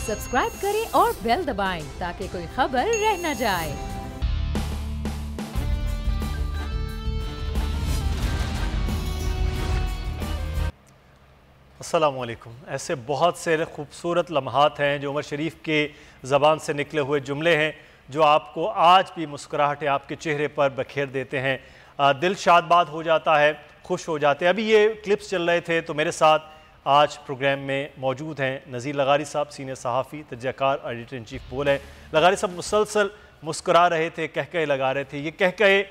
Subscribe करें और bell दबाएं ताकि कोई खबर रह न जाए। अस्सलामुअलैकुम। ऐसे बहुत से खूबसूरत लम्हात हैं जो उमर शरीफ के ज़बान से निकले हुए जुमले हैं जो आपको आज भी मुस्कुराहटें आपके चेहरे पर बखेर देते हैं, दिल शादबाद हो जाता है, खुश हो जाते हैं। अभी ये क्लिप्स चल रहे थे तो मेरे साथ आज प्रोग्राम में मौजूद हैं नज़ीर लगारी साहब, सीनियर सहाफ़ी, तजज़ियाकार, एडिटर इन चीफ बोल हैं। लगारी साहब मुसलसल मुस्कुरा रहे थे, कहकहे लगा रहे थे। ये कहकहे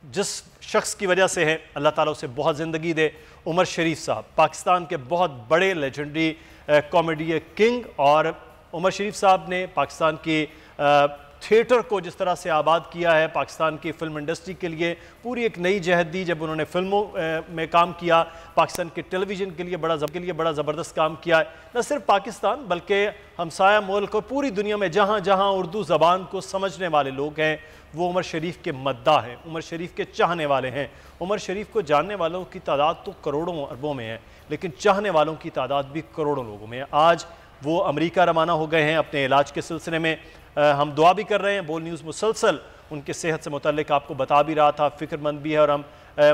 जिस शख्स की वजह से है, अल्लाह ताला उसे बहुत ज़िंदगी दे, उमर शरीफ साहब पाकिस्तान के बहुत बड़े लेजेंडरी कॉमेडी किंग। और उमर शरीफ साहब ने पाकिस्तान की थिएटर को जिस तरह से आबाद किया है, पाकिस्तान की फ़िल्म इंडस्ट्री के लिए पूरी एक नई जहद दी। जब उन्होंने फ़िल्मों में काम किया, पाकिस्तान के टेलीविज़न के लिए बड़ा ज़बरदस्त काम किया है। न सिर्फ पाकिस्तान बल्कि हमसाया मुल्क और पूरी दुनिया में जहाँ जहाँ उर्दू ज़बान को समझने वाले लोग हैं वो उमर शरीफ के मद्दा हैं, उमर शरीफ के चाहने वाले हैं। उमर शरीफ को जानने वालों की तादाद तो करोड़ों अरबों में है, लेकिन चाहने वालों की तादाद भी करोड़ों लोगों में है। आज वो अमेरिका रवाना हो गए हैं अपने इलाज के सिलसिले में। हम दुआ भी कर रहे हैं। बोल न्यूज़ मुसलसल उनके सेहत से मुतल्लिक आपको बता भी रहा था, फ़िक्रमंद भी है और हम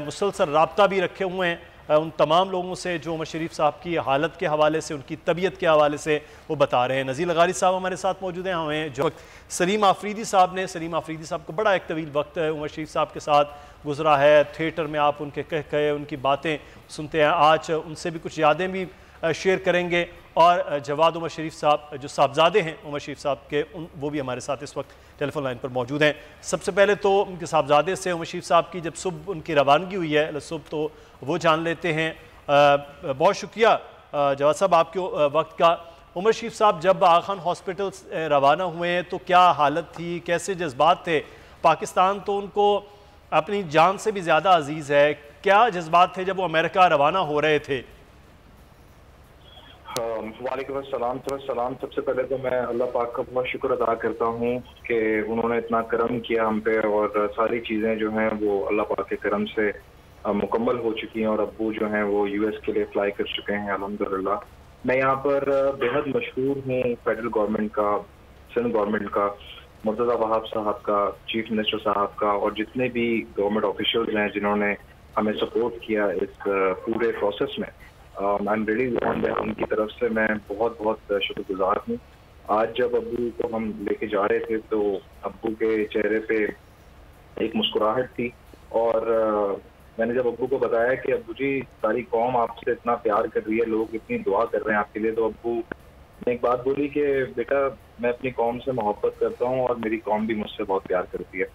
मुसलसल रब्ता भी रखे हुए हैं उन तमाम लोगों से जो उमर शरीफ साहब की हालत के हवाले से, उनकी तबीयत के हवाले से वो बता रहे हैं। नज़ीर लगारी साहब हमारे साथ मौजूद हैं। हमें जो सलीम आफरीदी साहब ने, सलीम आफरीदी साहब को बड़ा एक तवील वक्त उमर शरीफ साहब के साथ गुजरा है। थिएटर में आप उनके कहे उनकी बातें सुनते हैं। आज उनसे भी कुछ यादें भी शेयर करेंगे। और जवाद उमर शरीफ साहब जो साहबजादे हैं उमर शरीफ साहब के, वो भी हमारे साथ इस वक्त टेलीफोन लाइन पर मौजूद हैं। सबसे पहले तो उनके साहबजादे से उमर शरीफ साहब की जब सुबह उनकी रवानगी हुई है सुबह, तो वो जान लेते हैं। बहुत शुक्रिया जवाद साहब आपके वक्त का। उमर शरीफ साहब जब आगा खान हॉस्पिटल रवाना हुए हैं तो क्या हालत थी, कैसे जज्बात थे? पाकिस्तान तो उनको अपनी जान से भी ज़्यादा अजीज़ है, क्या जज्बात थे जब वो अमेरिका रवाना हो रहे थे? वालेकुम अस्सलाम। सबसे पहले तो मैं अल्लाह पाक का बहुत शुक्र अदा करता हूँ कि उन्होंने इतना करम किया हम पे, और सारी चीज़ें जो हैं वो अल्लाह पाक के करम से मुकम्मल हो चुकी हैं और अब्बू जो हैं वो यूएस के लिए अप्लाई कर चुके हैं अल्हम्दुलिल्लाह। मैं यहाँ पर बेहद मशहूर हूँ फेडरल गवर्नमेंट का, सिंध गवर्नमेंट का, मुर्तज़ा वहाब साहब का, चीफ मिनिस्टर साहब का, और जितने भी गवर्नमेंट ऑफिशियल्स हैं जिन्होंने हमें सपोर्ट किया इस पूरे प्रोसेस में। आई एम रियली उनकी तरफ से मैं बहुत बहुत शुक्रगुजार हूँ। आज जब अब्बू को हम लेके जा रहे थे तो अब्बू के चेहरे पे एक मुस्कुराहट थी, और मैंने जब अब्बू को बताया कि अब्बू जी सारी कौम आपसे इतना प्यार कर रही है, लोग इतनी दुआ कर रहे हैं आपके लिए, तो अब्बू ने एक बात बोली कि बेटा मैं अपनी कौम से मोहब्बत करता हूँ और मेरी कौम भी मुझसे बहुत प्यार करती है।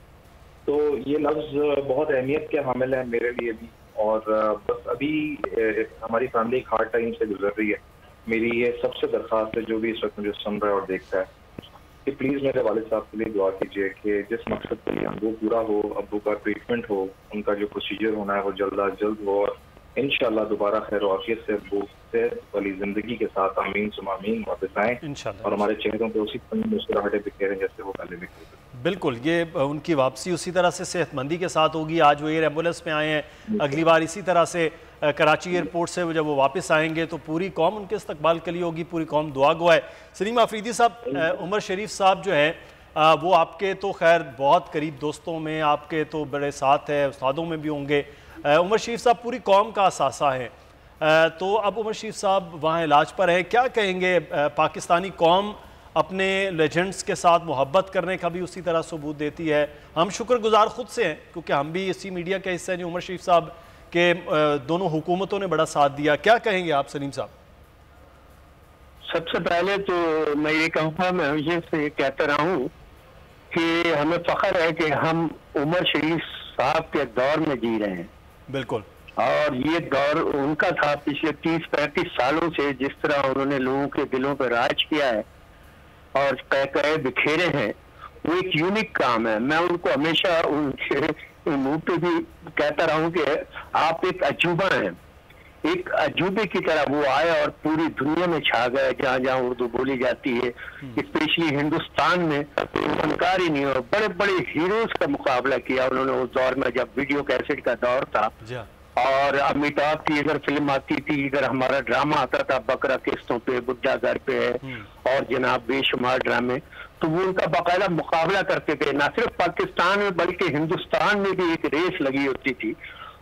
तो ये लफ्ज़ बहुत अहमियत के हामिल है मेरे लिए भी। और बस अभी हमारी फैमिली एक हार्ड टाइम से गुजर रही है। मेरी ये सबसे दरख्वास्त है जो भी इस वक्त मुझे सुन रहा है और देखता है कि प्लीज़ मेरे वालिद साहब के लिए दुआ कीजिए कि जिस मकसद के लिए वो पूरा हो, अब्बू का ट्रीटमेंट हो, उनका जो प्रोसीजर होना है वो जल्द अज जल्द हो, और इंशाल्लाह दोबारा खैर आफियत से अब्बू सेहत वाली जिंदगी के साथ आमीन सुम आमीन वापस आएँ और हमारे चेहरों पर उसी मुस्कुराहटें बिखेरें जैसे वो पहले बिखेरे। बिल्कुल, ये उनकी वापसी उसी तरह से सेहतमंदी के साथ होगी। आज वो एयर एम्बुलेंस में आए हैं, अगली बार इसी तरह से कराची एयरपोर्ट से जब वो वापस आएंगे तो पूरी कौम उनके इस्तकबाल के लिए होगी, पूरी कौम दुआ गो है। सलीम आफरीदी साहब, उमर शरीफ साहब जो है वो आपके तो खैर बहुत करीब दोस्तों में, आपके तो बड़े साथ है, उस्तादों में भी होंगे। उमर शरीफ साहब पूरी कौम का असासा है। तो अब उमर शरीफ साहब वहाँ इलाज पर है, क्या कहेंगे? पाकिस्तानी कौम अपने लेजेंड्स के साथ मोहब्बत करने का भी उसी तरह सबूत देती है। हम शुक्रगुजार खुद से हैं क्योंकि हम भी इसी मीडिया के हिस्से हैं जो उमर शरीफ साहब के दोनों हुकूमतों ने बड़ा साथ दिया। क्या कहेंगे आप सलीम साहब? सबसे पहले तो मैं ये कहूँगा, मैं हमेशा से कहता रहा हूँ कि हमें फख्र है कि हम उमर शरीफ साहब के दौर में जी रहे हैं। बिल्कुल। और ये दौर उनका था पिछले 30-35 सालों से, जिस तरह उन्होंने लोगों के दिलों पर राज किया है और कह बिखेरे हैं, वो एक यूनिक काम है। मैं उनको हमेशा उनके मुंह पे भी कहता रहा हूँ कि आप एक अजूबा हैं। एक अजूबे की तरह वो आए और पूरी दुनिया में छा गए, जहाँ जहाँ उर्दू बोली जाती है, स्पेशली हिंदुस्तान में फनकार ही नहीं हो। बड़े बड़े हीरोज का मुकाबला किया उन्होंने उस दौर में जब वीडियो कैसेट का दौर था। और अमिताभ की अगर फिल्म आती थी, अगर हमारा ड्रामा आता था बकरा किस्तों पे, बुढ़ा घर पे है और जनाब बेशुमार ड्रामे, तो वो उनका बाकायदा मुकाबला करते थे। ना सिर्फ पाकिस्तान में बल्कि हिंदुस्तान में भी एक रेस लगी होती थी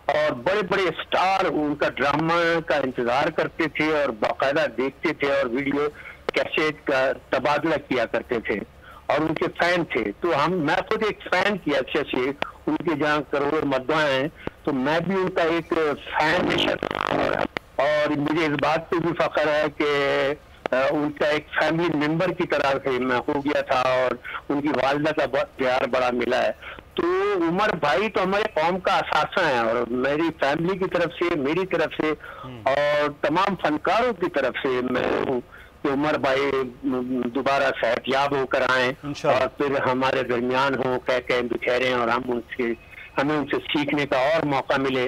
और बड़े बड़े स्टार उनका ड्रामा का इंतजार करते थे और बाकायदा देखते थे और वीडियो कैसेट का तबादला किया करते थे और उनके फैन थे। तो मैं खुद एक फैन की अच्छे से, उनके जहाँ करोड़ों मद्दा हैं तो मैं भी उनका एक फैन हमेशा था। और मुझे इस बात पे भी फख्र है कि उनका एक फैमिली मेंबर की तरह से मैं हो गया था और उनकी वालिदा का बहुत प्यार बड़ा मिला है। तो उमर भाई तो हमारे कौम का असासा है और मेरी फैमिली की तरफ से, मेरी तरफ से और तमाम फनकारों की तरफ से मैं हूँ कि उमर भाई दोबारा सेहतयाब होकर आए और फिर हमारे दरमियान हो, कह बिखेरे और हमें उनसे सीखने का और मौका मिले,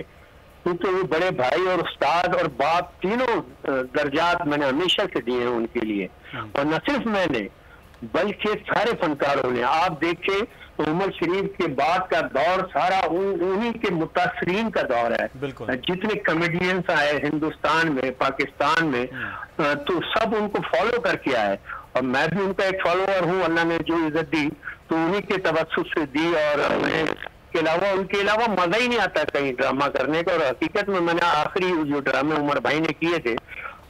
क्योंकि वो बड़े भाई और उस्ताद और बाप तीनों दर्जात मैंने हमेशा से दिए हैं उनके लिए। और न सिर्फ मैंने बल्कि सारे फनकारों ने। आप देखें तो उमर शरीफ के बाद का दौर सारा उन्हीं के मुतासरीन का दौर है। जितने कॉमेडियंस आए हिंदुस्तान में, पाकिस्तान में, तो सब उनको फॉलो करके आए और मैं भी उनका एक फॉलोअर हूँ। अल्लाह ने जो इज्जत दी तो उन्हीं के तवज्जुह से दी और उनके अलावा मजा ही नहीं आता कहीं ड्रामा करने का। और हकीकत में मैंने आखिरी जो ड्रामे उमर भाई ने किए थे,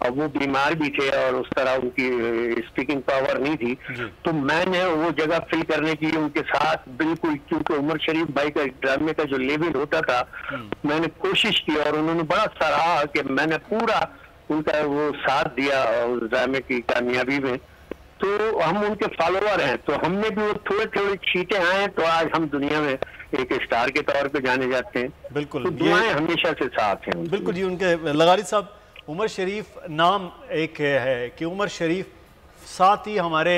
अब वो बीमार भी थे और उस तरह उनकी स्पीकिंग पावर नहीं थी, तो मैंने वो जगह फिल करने की उनके साथ बिल्कुल, क्योंकि उमर शरीफ भाई का ड्रामे का जो लेवल होता था मैंने कोशिश की और उन्होंने बड़ा सराहा कि मैंने पूरा उनका वो साथ दिया उस ड्रामे की कामयाबी में। तो हम उनके फॉलोअर हैं, तो हमने भी वो थोड़े थोड़े छींटे आए तो आज हम दुनिया में एक स्टार के तौर पे जाने जाते हैं। बिल्कुल, तो दुआएं हमेशा से साथ हैं। बिल्कुल जी। उनके लगारी साहब, उमर शरीफ नाम एक है कि उमर शरीफ, साथ ही हमारे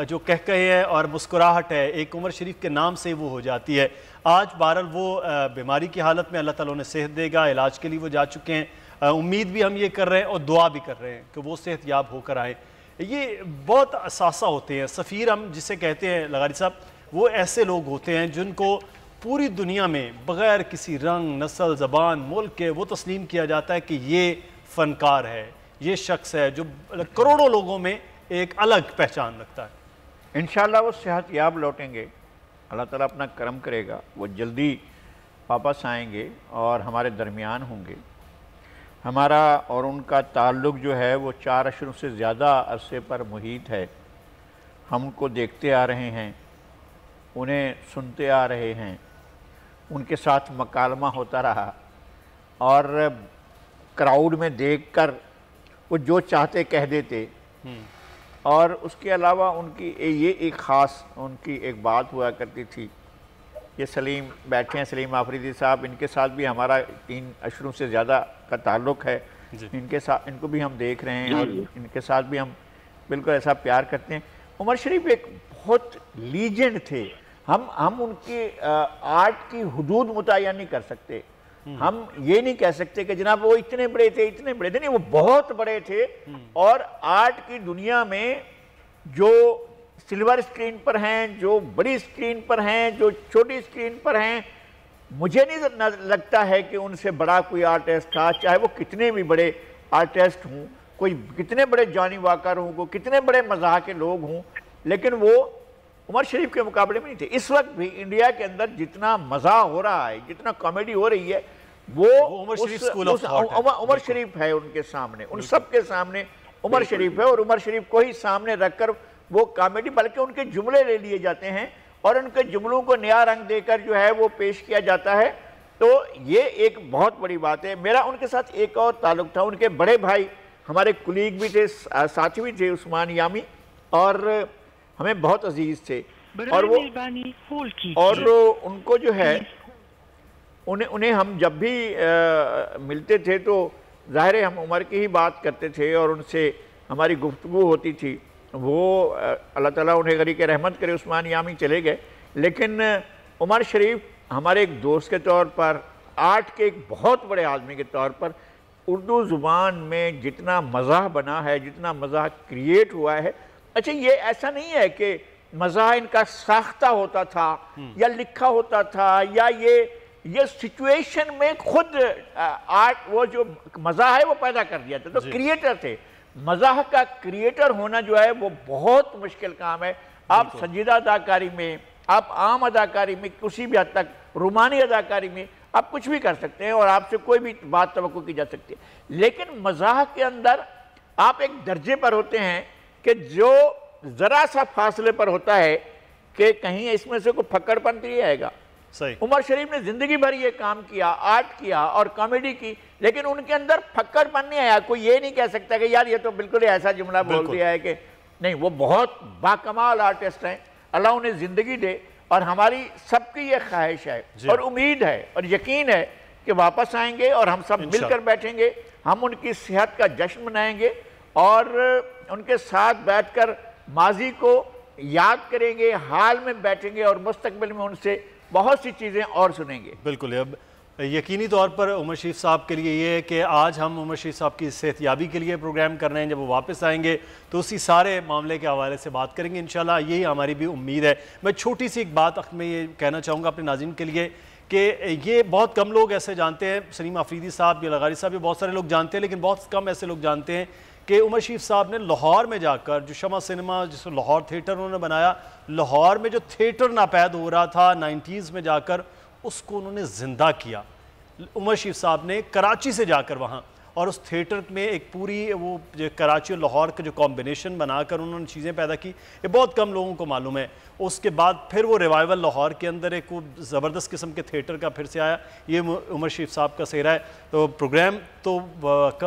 जो कहकहे है और मुस्कुराहट है एक उमर शरीफ के नाम से वो हो जाती है। आज बहरहाल वो बीमारी की हालत में, अल्लाह ताला उन्हें सेहत देगा, इलाज के लिए वो जा चुके हैं। उम्मीद भी हम ये कर रहे हैं और दुआ भी कर रहे हैं कि वो सेहतयाब होकर आए। ये बहुत असासा होते हैं सफ़ीर, हम जिसे कहते हैं लगारी साहब, वो ऐसे लोग होते हैं जिनको पूरी दुनिया में बग़ैर किसी रंग, नस्ल, ज़बान, मुल्क के वो तस्लीम किया जाता है कि ये फ़नकार है, ये शख्स है जो करोड़ों लोगों में एक अलग पहचान रखता है। इंशाअल्लाह वो सेहतयाब लौटेंगे, अल्लाह ताला अपना करम करेगा, वो जल्दी वापस आएंगे और हमारे दरमियान होंगे। हमारा और उनका ताल्लुक़ जो है वो 4 अशरों से ज़्यादा अरसे पर मुहीत है। हम उनको देखते आ रहे हैं, उन्हें सुनते आ रहे हैं, उनके साथ मकालमा होता रहा और क्राउड में देखकर वो जो चाहते कह देते। और उसके अलावा उनकी ये एक ख़ास उनकी एक बात हुआ करती थी। ये सलीम बैठे हैं, सलीम आफरीदी साहब, इनके साथ भी हमारा 3 अशरों से ज़्यादा का ताल्लुक़ है। इनके साथ, इनको भी हम देख रहे हैं और इनके साथ भी हम बिल्कुल ऐसा प्यार करते हैं। उमर शरीफ एक बहुत लीजेंड थे। हम उनकी आर्ट की हुदूद मुतय्यन नहीं कर सकते। हम ये नहीं कह सकते कि जनाब वो इतने बड़े थे, इतने बड़े थे, नहीं, वो बहुत बड़े थे। और आर्ट की दुनिया में जो सिल्वर स्क्रीन पर हैं, जो बड़ी स्क्रीन पर हैं, जो छोटी स्क्रीन पर हैं, मुझे नहीं लगता है कि उनसे बड़ा कोई आर्टिस्ट था, चाहे वो कितने भी बड़े आर्टिस्ट हों, कोई कितने बड़े जॉनी वॉकर हों, को कितने बड़े मज़ाह के लोग हों, लेकिन वो उमर शरीफ के मुकाबले में नहीं थे। इस वक्त भी इंडिया के अंदर जितना मज़ा हो रहा है, जितना कॉमेडी हो रही है, वो उमर शरीफ है उनके सामने, उन सब के सामने उमर शरीफ है। और उमर शरीफ को ही सामने रखकर वो कॉमेडी, बल्कि उनके जुमले ले लिए जाते हैं और उनके जुमलों को नया रंग देकर जो है वो पेश किया जाता है। तो ये एक बहुत बड़ी बात है। मेरा उनके साथ एक और ताल्लुक़ था, उनके बड़े भाई हमारे कुलीग भी थे, साथी भी थे, उस्मान यामी, और हमें बहुत अजीज थे। और वो उनको जो है उन्हें हम जब भी मिलते थे तो ज़ाहिर है हम उमर की ही बात करते थे और उनसे हमारी गुफ्तगू होती थी। वो अल्लाह ताला उन्हें गरीक रहमत करे, उस्मान यामी चले गए, लेकिन उमर शरीफ हमारे एक दोस्त के तौर पर, आर्ट के एक बहुत बड़े आदमी के तौर पर, उर्दू ज़ुबान में जितना मज़ाह बना है, जितना मज़ाह क्रिएट हुआ है। अच्छा, ये ऐसा नहीं है कि मज़ाह इनका साख्ता होता था या लिखा होता था या ये ये सिचुएशन में खुद आर्ट वो जो मज़ा है वो पैदा कर दिया था। तो क्रिएटर थे, मज़ाक का क्रिएटर होना जो है वो बहुत मुश्किल काम है। आप संजीदा अदाकारी में, आप आम अदाकारी में, किसी भी हद तक रूमानी अदाकारी में आप कुछ भी कर सकते हैं और आपसे कोई भी बात तवक्को की जा सकती है। लेकिन मज़ाक के अंदर आप एक दर्जे पर होते हैं कि जो ज़रा सा फासले पर होता है कि कहीं इसमें से कोई फक्कड़पन तो नहीं आएगा। सही। उमर शरीफ ने जिंदगी भर ये काम किया, आर्ट किया और कॉमेडी की, लेकिन उनके अंदर फक्कड़पन नहीं आया। कोई ये नहीं कह सकता कि यार ये तो बिल्कुल ऐसा जुमला बोल दिया है कि नहीं। वो बहुत बाकमाल आर्टिस्ट हैं, अल्लाह उन्हें जिंदगी दे। और हमारी सबकी ये ख्वाहिश है और उम्मीद है और यकीन है कि वापस आएंगे और हम सब मिलकर बैठेंगे, हम उनकी सेहत का जश्न मनाएंगे और उनके साथ बैठकर माजी को याद करेंगे, हाल में बैठेंगे और मुस्तकबिल में उनसे बहुत सी चीज़ें और सुनेंगे। बिल्कुल। अब यकीनी तौर पर उमर शरीफ साहब के लिए ये है कि आज हम उमर शरीफ साहब की सेहतयाबी के लिए प्रोग्राम कर रहे हैं। जब वो वापस आएंगे तो उसी सारे मामले के हवाले से बात करेंगे इंशाल्लाह, यही हमारी भी उम्मीद है। मैं छोटी सी एक बात में ये कहना चाहूँगा अपने नाज़रीन के लिए कि ये बहुत कम लोग ऐसे जानते हैं, सलीम आफरीदी साहब या लगारी साहब, ये बहुत सारे लोग जानते हैं, लेकिन बहुत कम ऐसे लोग जानते हैं कि उमर शरीफ साहब ने लाहौर में जाकर जो शमा सिनेमा, जिसको लाहौर थिएटर उन्होंने बनाया, लाहौर में जो थिएटर नापैद हो रहा था 90s में जाकर, उसको उन्होंने ज़िंदा किया। उमर शरीफ साहब ने कराची से जाकर वहाँ और उस थिएटर में एक पूरी वो जो कराची और लाहौर का जो कॉम्बिनेशन बनाकर उन्होंने चीज़ें पैदा की, ये बहुत कम लोगों को मालूम है। उसके बाद फिर वो रिवाइवल लाहौर के अंदर एक वो ज़बरदस्त किस्म के थिएटर का फिर से आया, ये उमर शरीफ साहब का सेहरा है। तो प्रोग्राम तो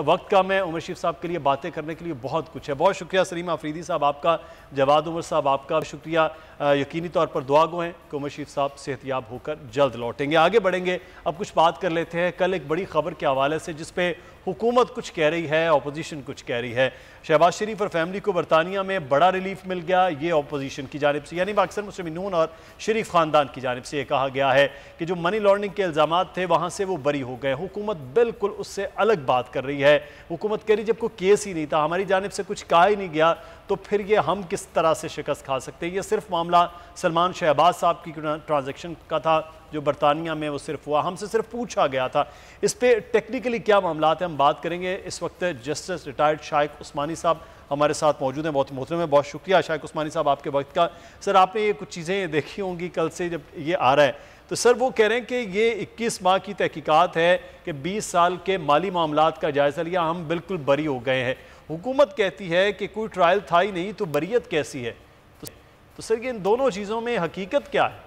वक्त कम है, उमर शरीफ साहब के लिए बातें करने के लिए बहुत कुछ है। बहुत शुक्रिया सलीम आफरीदी साहब आपका, जवाद उमर साहब आपका शुक्रिया। यकीनी तौर पर दुआ गो हैं कि उमर शरीफ साहब सेहतयाब होकर जल्द लौटेंगे। आगे बढ़ेंगे, अब कुछ बात कर लेते हैं कल एक बड़ी खबर के हवाले से जिस पे हुकूमत कुछ कह रही है, अपोजिशन कुछ कह रही है। शहबाज शरीफ और फैमिली को बरतानिया में बड़ा रिलीफ मिल गया, ये अपोजिशन की जानिब से, यानी अक्सर मुस्लिम नून और शरीफ ख़ानदान की जानिब से ये कहा गया है कि जो मनी लॉन्ड्रिंग के इल्ज़ामात थे वहाँ से वो बरी हो गए। हुकूमत बिल्कुल उससे अलग बात कर रही है। हुकूमत कह रही जब कोई केस ही नहीं था, हमारी जानिब से कुछ कहा ही नहीं गया, तो फिर ये हम किस तरह से शिकस्त खा सकते हैं। ये सिर्फ मामला सलमान शहबाज साहब की ट्रांजैक्शन का था जो बरतानिया में वो सिर्फ हुआ, हमसे सिर्फ पूछा गया था। इस पर टेक्निकली क्या मामला है हम बात करेंगे। इस वक्त जस्टिस रिटायर्ड शाइक उस्मानी साहब हमारे साथ मौजूद हैं। बहुत मोहतरम है, बहुत शुक्रिया शाइक उस्मानी साहब आपके वक्त का। सर आपने ये कुछ चीज़ें देखी होंगी कल से जब ये आ रहा है, तो सर वो कह रहे हैं कि ये 21 माह की तहकीकात है कि 20 साल के माली मामलात का जायज़ा लिया, हम बिल्कुल बरी हो गए हैं। हुकूमत कहती है कि कोई ट्रायल था ही नहीं, तो बरीयत कैसी है? तो सर ये इन दोनों चीज़ों में हकीकत क्या है?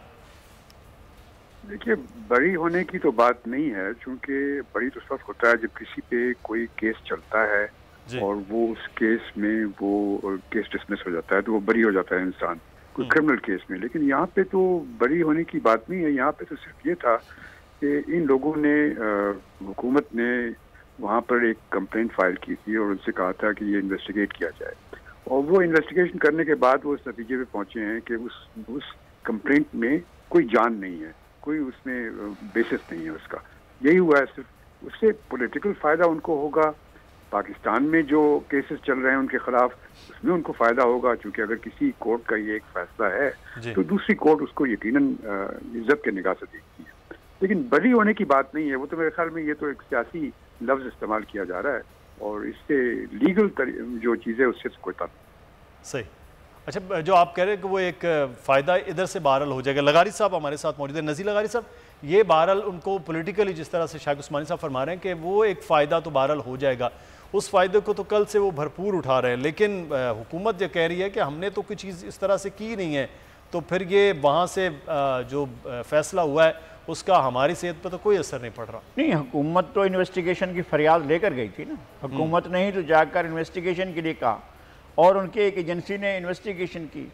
देखिए, बरी होने की तो बात नहीं है, क्योंकि बरी तो उस वक्त होता है जब किसी पे कोई केस चलता है और वो उस केस में वो केस डिसमिस हो जाता है तो वो बरी हो जाता है इंसान, कोई क्रिमिनल केस में। लेकिन यहाँ पे तो बरी होने की बात नहीं है। यहाँ पे तो सिर्फ ये था कि इन लोगों ने, हुकूमत ने वहाँ पर एक कंप्लेंट फाइल की थी और उनसे कहा था कि ये इन्वेस्टिगेट किया जाए, और वो इन्वेस्टिगेशन करने के बाद वो इस नतीजे पे पहुंचे हैं कि उस कंप्लेंट में कोई जान नहीं है, कोई उसमें बेसिस नहीं है उसका। यही हुआ है सिर्फ। उससे पॉलिटिकल फ़ायदा उनको होगा, पाकिस्तान में जो केसेस चल रहे हैं उनके खिलाफ उसमें उनको फ़ायदा होगा, क्योंकि अगर किसी कोर्ट का ये एक फैसला है तो दूसरी कोर्ट उसको यकीनन इज्जत के निगाह से देखती है। लेकिन बरी होने की बात नहीं है। वो तो मेरे ख्याल में ये तो एक सियासी लफ्ज़ इस्तेमाल किया जा रहा है और इससे लीगल जो चीज़ें उससे कोई ताल्लुक। सही। अच्छा, जो आप कह रहे हैं कि वो एक फ़ायदा इधर से बहरहाल हो जाएगा। लगारी साहब हमारे साथ मौजूद है। नज़ीर लगारी साहब, ये बहरहाल उनको पॉलिटिकली जिस तरह से शाइक उस्मानी साहब फरमा रहे हैं कि वो एक फ़ायदा तो बहरहाल हो जाएगा, उस फ़ायदे को तो कल से वो भरपूर उठा रहे हैं, लेकिन हुकूमत ये कह रही है कि हमने तो कोई चीज़ इस तरह से की नहीं है, तो फिर ये वहाँ से जो फ़ैसला हुआ है उसका हमारी सेहत पर तो कोई असर नहीं पड़ रहा। नहीं, हुकूमत तो इन्वेस्टिगेशन की फरियाद लेकर गई थी ना। हुकूमत ने ही तो जाकर इन्वेस्टिगेशन के लिए कहा और उनकी एक एजेंसी ने इन्वेस्टिगेशन की।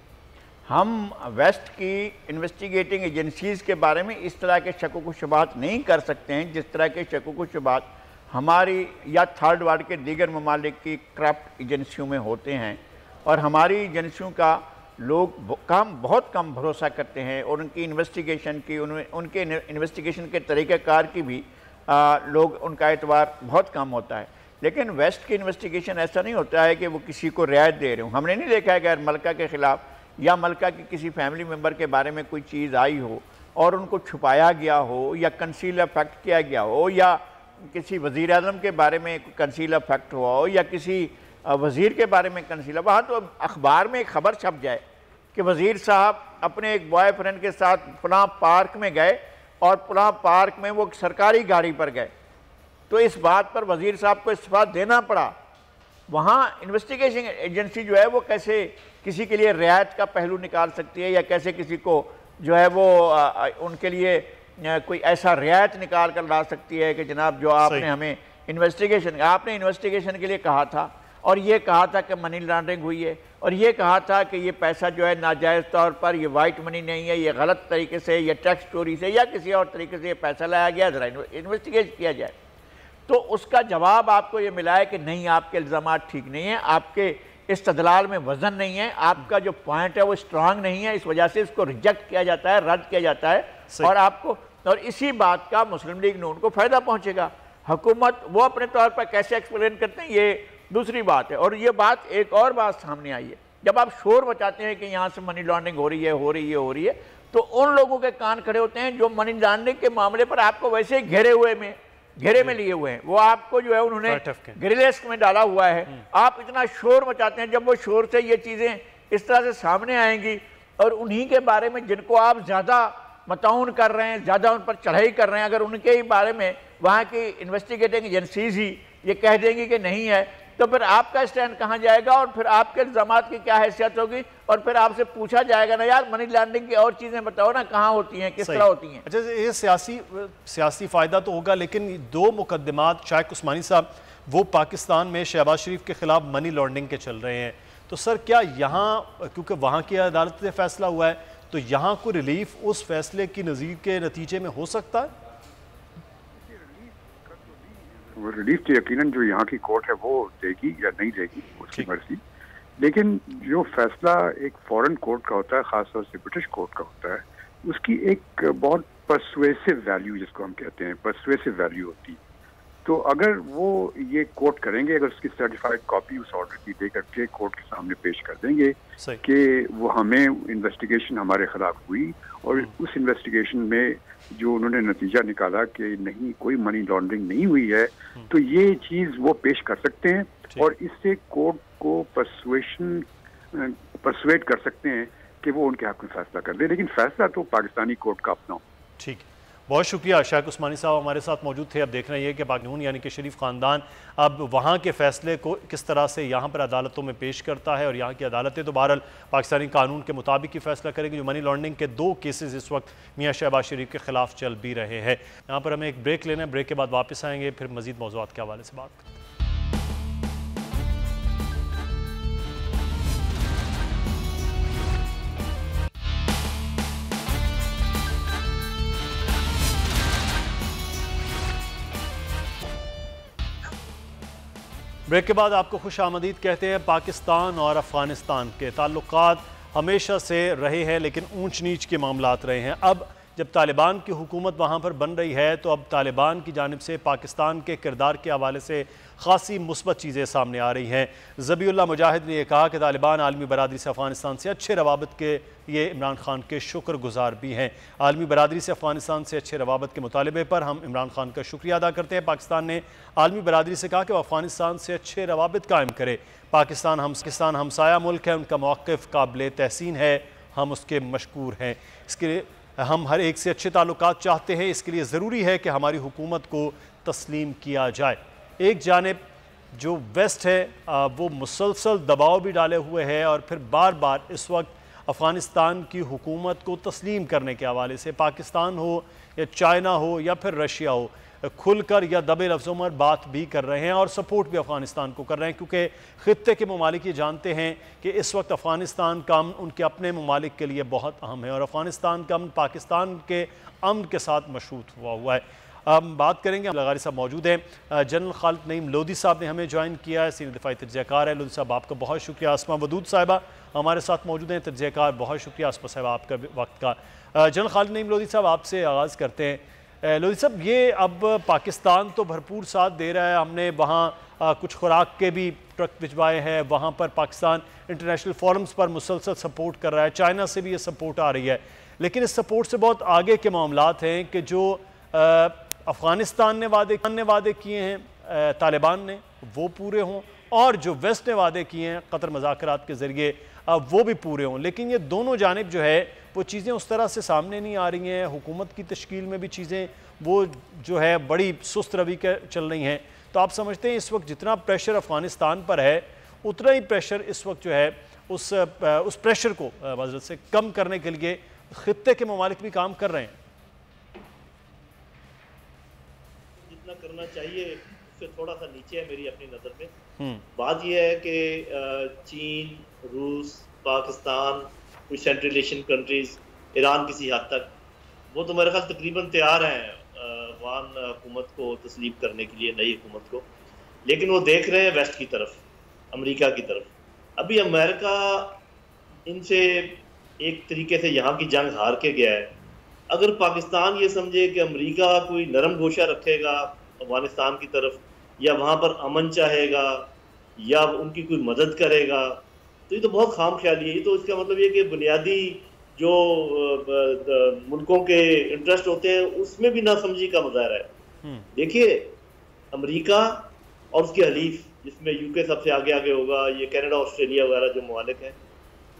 हम वेस्ट की इन्वेस्टिगेटिंग एजेंसीज़ के बारे में इस तरह के शक व शुबहात नहीं कर सकते हैं जिस तरह के शक व शुबहात हमारी या थर्ड वर्ल्ड के दीगर ममालिक की करप्ट एजेंसियों में होते हैं। और हमारी एजेंसियों का लोग बहुत कम भरोसा करते हैं और उनकी इन्वेस्टिगेशन की, उनके इन्वेस्टिगेशन के तरीक़ाकार की भी लोग, उनका एतबार बहुत कम होता है। लेकिन वेस्ट की इन्वेस्टिगेशन ऐसा नहीं होता है कि वो किसी को रियायत दे रहे हो। हमने नहीं देखा है कि मलका के ख़िलाफ़ या मलका की किसी फैमिली मेम्बर के बारे में कोई चीज़ आई हो और उनको छुपाया गया हो या कंसील फैक्ट किया गया हो या किसी वज़ीर आज़म के बारे में कंसील फैक्ट हुआ हो या किसी वज़ीर के बारे में कंसील, वहाँ तो अखबार में एक ख़बर छप जाए कि वज़ीर साहब अपने एक बॉयफ्रेंड के साथ फलां पार्क में गए और फलां पार्क में वो सरकारी गाड़ी पर गए, तो इस बात पर वज़ीर साहब को इस्तीफ़ा देना पड़ा। वहाँ इन्वेस्टिगेशन एजेंसी जो है वो कैसे किसी के लिए रियायत का पहलू निकाल सकती है या कैसे किसी को जो है वो उनके लिए कोई ऐसा रियायत निकाल कर ला सकती है कि जनाब जो आपने हमें इन्वेस्टिगेशन के लिए कहा था और ये कहा था कि मनी लॉन्ड्रिंग हुई है और ये कहा था कि ये पैसा जो है नाजायज़ तौर पर ये वाइट मनी नहीं है, ये गलत तरीके से या टैक्स चोरी से या किसी और तरीके से ये पैसा लाया गया, ज़रा इन्वेस्टिगेट किया जाए। तो उसका जवाब आपको ये मिला है कि नहीं, आपके इल्ज़ाम ठीक नहीं है, आपके इस्तदलाल में वज़न नहीं है, आपका जो पॉइंट है वो स्ट्रांग नहीं है, इस वजह से इसको रिजेक्ट किया जाता है, रद्द किया जाता है और आपको और इसी बात का मुस्लिम लीग नून को फ़ायदा पहुँचेगा। हुकूमत वो अपने तौर पर कैसे एक्सप्लेन करते हैं ये दूसरी बात है। और ये बात एक और बात सामने आई है, जब आप शोर मचाते हैं कि यहाँ से मनी लॉन्ड्रिंग हो रही है तो उन लोगों के कान खड़े होते हैं जो मनी लॉन्ड्रिंग के मामले पर आपको वैसे ही घेरे में लिए हुए हैं, वो आपको जो है उन्होंने ग्रिलेस्ट में डाला हुआ है। आप इतना शोर मचाते हैं, जब वो शोर से ये चीज़ें इस तरह से सामने आएंगी और उन्हीं के बारे में जिनको आप ज़्यादा मताउन कर रहे हैं, ज़्यादा उन पर चढ़ाई कर रहे हैं, अगर उनके ही बारे में वहाँ की इन्वेस्टिगेटिंग एजेंसीज ही ये कह देंगी कि नहीं है, तो फिर आपका स्टैंड कहाँ जाएगा और फिर आपके इल्ज़ामात की क्या हैसियत होगी और फिर आपसे पूछा जाएगा ना यार मनी लॉन्ड्रिंग की और चीज़ें बताओ ना, कहाँ होती हैं, किस तरह होती हैं। अच्छा, ये सियासी फ़ायदा तो होगा, लेकिन दो मुकदमात शाइख उस्मानी साहब वो पाकिस्तान में शहबाज शरीफ के ख़िलाफ़ मनी लॉन्ड्रिंग के चल रहे हैं, तो सर क्या यहाँ, क्योंकि वहाँ की अदालत से फ़ैसला हुआ है, तो यहाँ कोई रिलीफ उस फैसले की नज़ीर के नतीजे में हो सकता है? वो रिलीफ तो यकीनन जो यहाँ की कोर्ट है वो देगी या नहीं देगी, उसकी मर्जी। लेकिन जो फैसला एक फॉरेन कोर्ट का होता है, खासतौर से ब्रिटिश कोर्ट का होता है, उसकी एक बहुत परसुएसिव वैल्यू, जिसको हम कहते हैं परसुएसिव वैल्यू होती है। तो अगर वो ये कोर्ट करेंगे, अगर उसकी सर्टिफाइड कॉपी उस ऑर्डर की दे करके कोर्ट के सामने पेश कर देंगे कि वो हमें इन्वेस्टिगेशन हमारे खिलाफ हुई और उस इन्वेस्टिगेशन में जो उन्होंने नतीजा निकाला कि नहीं, कोई मनी लॉन्ड्रिंग नहीं हुई है, तो ये चीज़ वो पेश कर सकते हैं और इससे कोर्ट को परसुएट कर सकते हैं कि वो उनके हक में फैसला कर दे। लेकिन फैसला तो पाकिस्तानी कोर्ट का अपना हो। ठीक है, बहुत शुक्रिया। शाइख उस्मानी साहब हमारे साथ मौजूद थे। अब देख रहे हैं कि पाकिस्तान यानी कि शरीफ ख़ानदान अब वहाँ के फ़ैसले को किस तरह से यहाँ पर अदालतों में पेश करता है और यहाँ की अदालतें तो बहरहाल पाकिस्तानी कानून के मुताबिक ही फ़ैसला करेंगी। जो मनी लॉन्ड्रिंग के 2 केसेस इस वक्त मियाँ शहबाज शरीफ के ख़िलाफ़ चल भी रहे हैं। यहाँ पर हमें एक ब्रेक लेना है, ब्रेक के बाद वापस आएंगे, फिर मज़ीद मौज़ूआत के हवाले से बात करें। ब्रेक के बाद आपको खुश आमदीद कहते हैं। पाकिस्तान और अफ़गानिस्तान के ताल्लुकात हमेशा से रहे हैं, लेकिन ऊंच नीच के मामलात रहे हैं। अब जब तालिबान की हुकूमत वहाँ पर बन रही है, तो अब तालिबान की जानिब से पाकिस्तान के किरदार के हवाले से ख़ासी मुस्बत चीज़ें सामने आ रही हैं। ज़बीउल्लाह मुजाहिद ने यह कहा कि तालिबान आलमी बरादरी से अफ़गानिस्तान से अच्छे रवाबत के ये इमरान खान के शुक्रगुजार भी हैं। आलमी बरादरी से अफ़गानिस्तान से अच्छे रवाबत के मुतालबे पर हम इमरान खान का शुक्रिया अदा करते हैं। पाकिस्तान ने आलमी बरादरी से कहा कि वह अफ़गानिस्तान से अच्छे रवाबत कायम करे। पाकिस्तान हमसाया मुल्क है, उनका मौक़िफ़ काबिल तहसीन है, हम उसके मशकूर हैं। इसके लिए हम हर एक से अच्छे ताल्लुकात चाहते हैं। इसके लिए ज़रूरी है कि हमारी हुकूमत को तस्लीम किया जाए। एक जानिब जो वेस्ट है वो मुसलसल दबाव भी डाले हुए है और फिर बार बार इस वक्त अफ़गानिस्तान की हुकूमत को तस्लीम करने के हवाले से पाकिस्तान हो या चाइना हो या फिर रशिया हो, खुलकर या दबे लफ्ज़ों में बात भी कर रहे हैं और सपोर्ट भी अफ़गानिस्तान को कर रहे हैं, क्योंकि ख़ित्ते के ममालिक ये जानते हैं कि इस वक्त अफ़गानिस्तान का अमन उनके अपने ममालिक के लिए बहुत अहम है और अफ़गानिस्तान का अमन पाकिस्तान के अमन के साथ मशरूत हुआ है। हम बात करेंगे, लगारी साहब मौजूद हैं। जनरल खालिद नईम लोधी साहब ने हमें ज्वाइन किया है, सीनियर दिफाई तज्ज़ियाकार है। लोधी साहब आपका बहुत शुक्रिया। आसमा वदूद साहिबा हमारे साथ मौजूद हैं, तज्ज़ियाकार, बहुत शुक्रिया आसमा साहिबा आपका वक्त का। जनरल खालिद नईम लोधी साहब आपसे आगाज़ करते हैं। लोधी साहब, ये अब पाकिस्तान तो भरपूर साथ दे रहा है, हमने वहाँ कुछ खुराक के भी ट्रक भिजवाए हैं, वहाँ पर पाकिस्तान इंटरनेशनल फोरम्स पर मुसलसल सपोर्ट कर रहा है, चाइना से भी ये सपोर्ट आ रही है, लेकिन इस सपोर्ट से बहुत आगे के मामलात हैं कि जो अफ़गानिस्तान ने वादे किए हैं तालिबान ने वो पूरे हों, और जो वेस्ट ने वादे किए हैं कतर मज़ाकरात के ज़रिए वो भी पूरे हों। लेकिन ये दोनों जानिब जो है वो चीज़ें उस तरह से सामने नहीं आ रही हैं, हुकूमत की तश्कील में भी चीज़ें वो जो है बड़ी सुस्त रवि के चल रही हैं। तो आप समझते हैं इस वक्त जितना प्रेशर अफ़गानिस्तान पर है उतना ही प्रेशर इस वक्त जो है उस प्रेशर को माज़रत से कम करने के लिए खित्ते के ममालिक भी काम कर रहे हैं? जितना करना चाहिए उससे थोड़ा सा नीचे है मेरी अपनी नज़र में। बात यह है कि चीन, रूस, पाकिस्तान, कुछ सेंट्रल एशियन कंट्रीज, ईरान किसी हद तक, वो तो मेरे ख्याल तकरीबन तैयार हैं अफगान हुकूमत को तस्लीम करने के लिए, नई हुकूमत को, लेकिन वो देख रहे हैं वेस्ट की तरफ, अमेरिका की तरफ। अभी अमेरिका इनसे एक तरीके से यहाँ की जंग हार के गया है। अगर पाकिस्तान ये समझे कि अमेरिका कोई नरम गोशा रखेगा अफगानिस्तान की तरफ, या वहाँ पर अमन चाहेगा, या उनकी कोई मदद करेगा, तो ये तो बहुत खाम ख्याली है। ये तो इसका मतलब ये कि बुनियादी जो मुल्कों के इंटरेस्ट होते हैं उसमें भी नासमझी का मुजाहरा है। देखिए, अमेरिका और उसके हलीफ, जिसमें यूके सबसे आगे आगे होगा, ये कनाडा, ऑस्ट्रेलिया वगैरह जो ममालिक हैं,